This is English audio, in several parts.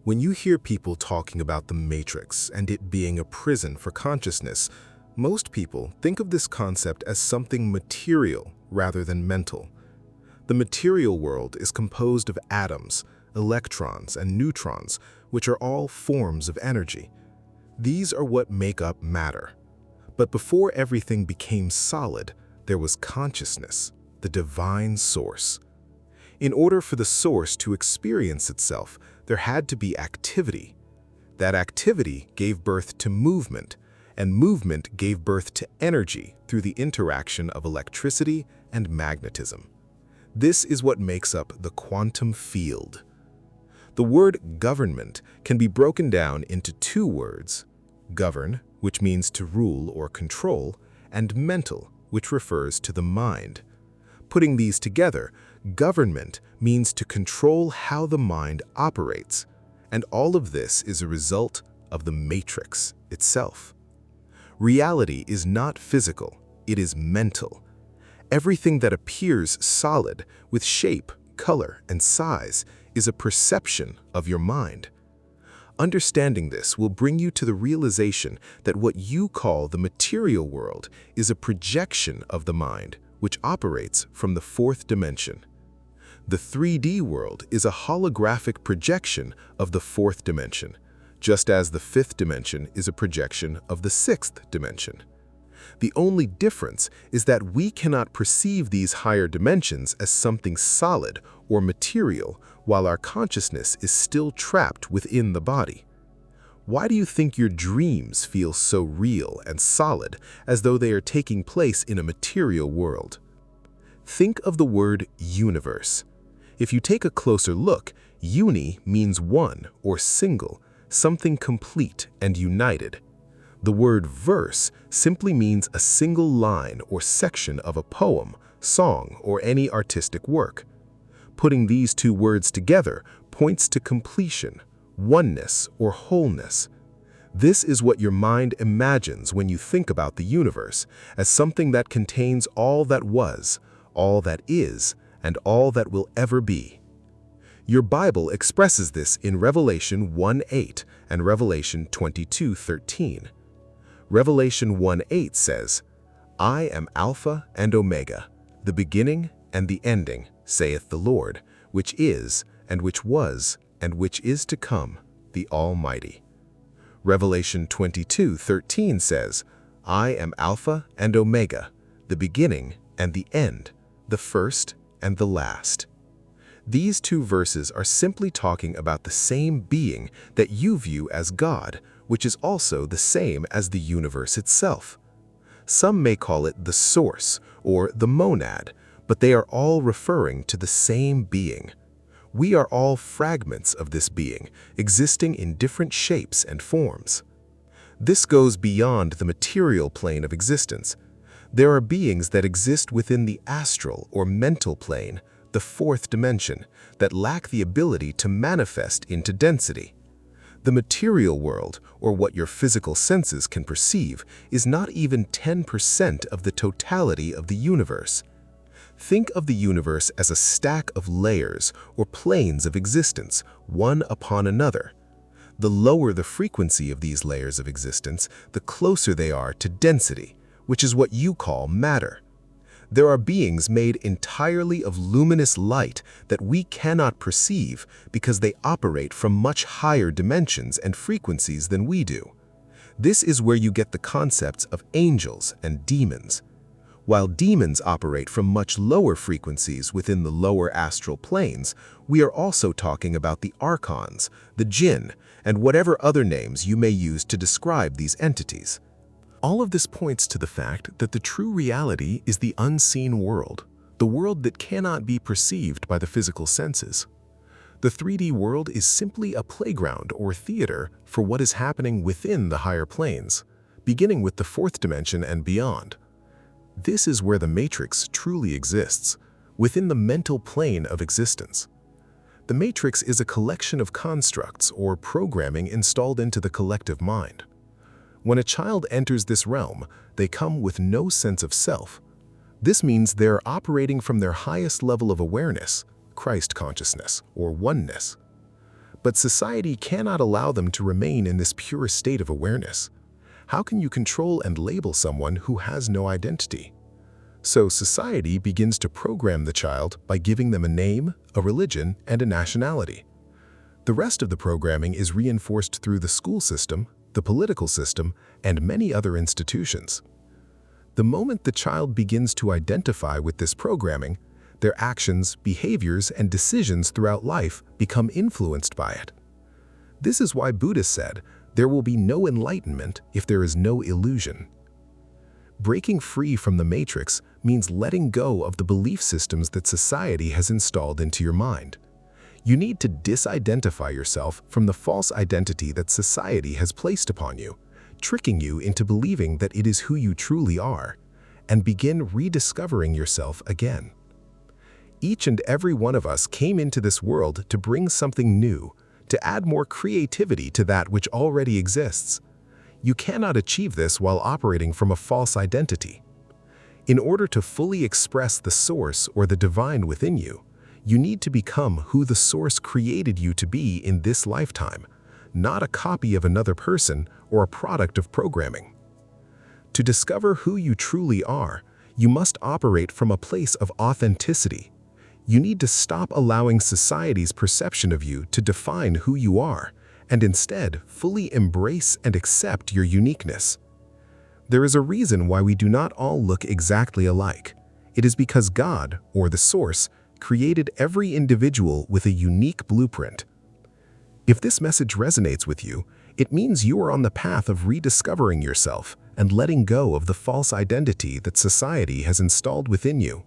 When you hear people talking about the Matrix and it being a prison for consciousness, most people think of this concept as something material rather than mental. The material world is composed of atoms, electrons, and neutrons, which are all forms of energy. These are what make up matter. But before everything became solid, there was consciousness, the divine source. In order for the source to experience itself, there had to be activity. That activity gave birth to movement, and movement gave birth to energy through the interaction of electricity and magnetism. This is what makes up the quantum field. The word government can be broken down into two words: govern, which means to rule or control, and mental, which refers to the mind. Putting these together, government means to control how the mind operates, and all of this is a result of the matrix itself. Reality is not physical, it is mental. Everything that appears solid, with shape, color, and size, is a perception of your mind. Understanding this will bring you to the realization that what you call the material world is a projection of the mind, which operates from the fourth dimension. The 3D world is a holographic projection of the fourth dimension, just as the fifth dimension is a projection of the sixth dimension. The only difference is that we cannot perceive these higher dimensions as something solid or material while our consciousness is still trapped within the body. Why do you think your dreams feel so real and solid as though they are taking place in a material world? Think of the word universe. If you take a closer look, uni means one or single, something complete and united. The word verse simply means a single line or section of a poem, song, or any artistic work. Putting these two words together points to completion, oneness, or wholeness. This is what your mind imagines when you think about the universe, as something that contains all that was, all that is, and all that will ever be. Your Bible expresses this in Revelation 1:8 and Revelation 22:13. Revelation 1:8 says, "I am Alpha and Omega, the beginning and the ending, saith the Lord, which is, and which was, and which is to come, the Almighty." Revelation 22:13 says, "I am Alpha and Omega, the beginning and the end, the first and the last." These two verses are simply talking about the same being that you view as God, which is also the same as the universe itself. Some may call it the source or the monad, but they are all referring to the same being. We are all fragments of this being, existing in different shapes and forms. This goes beyond the material plane of existence. There are beings that exist within the astral or mental plane, the fourth dimension, that lack the ability to manifest into density. The material world, or what your physical senses can perceive, is not even 10% of the totality of the universe. Think of the universe as a stack of layers or planes of existence, one upon another. The lower the frequency of these layers of existence, the closer they are to density, which is what you call matter. There are beings made entirely of luminous light that we cannot perceive because they operate from much higher dimensions and frequencies than we do. This is where you get the concepts of angels and demons. While demons operate from much lower frequencies within the lower astral planes, we are also talking about the Archons, the Jinn, and whatever other names you may use to describe these entities. All of this points to the fact that the true reality is the unseen world, the world that cannot be perceived by the physical senses. The 3D world is simply a playground or theater for what is happening within the higher planes, beginning with the fourth dimension and beyond. This is where the matrix truly exists, within the mental plane of existence. The matrix is a collection of constructs or programming installed into the collective mind. When a child enters this realm, they come with no sense of self. This means they're operating from their highest level of awareness, Christ consciousness, or oneness. But society cannot allow them to remain in this pure state of awareness. How can you control and label someone who has no identity? So society begins to program the child by giving them a name, a religion, and a nationality. The rest of the programming is reinforced through the school system, the political system, and many other institutions. The moment the child begins to identify with this programming, their actions, behaviors, and decisions throughout life become influenced by it. This is why Buddha said, there will be no enlightenment if there is no illusion. Breaking free from the matrix means letting go of the belief systems that society has installed into your mind. You need to disidentify yourself from the false identity that society has placed upon you, tricking you into believing that it is who you truly are, and begin rediscovering yourself again. Each and every one of us came into this world to bring something new, to add more creativity to that which already exists. You cannot achieve this while operating from a false identity. In order to fully express the source or the divine within you, you need to become who the source created you to be in this lifetime, not a copy of another person or a product of programming. To discover who you truly are, you must operate from a place of authenticity. You need to stop allowing society's perception of you to define who you are, and instead fully embrace and accept your uniqueness. There is a reason why we do not all look exactly alike. It is because God, or the Source, created every individual with a unique blueprint. If this message resonates with you, it means you are on the path of rediscovering yourself and letting go of the false identity that society has installed within you.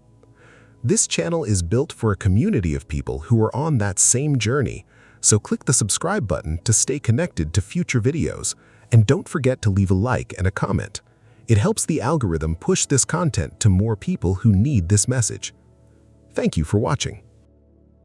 This channel is built for a community of people who are on that same journey, so click the subscribe button to stay connected to future videos, and don't forget to leave a like and a comment. It helps the algorithm push this content to more people who need this message. Thank you for watching.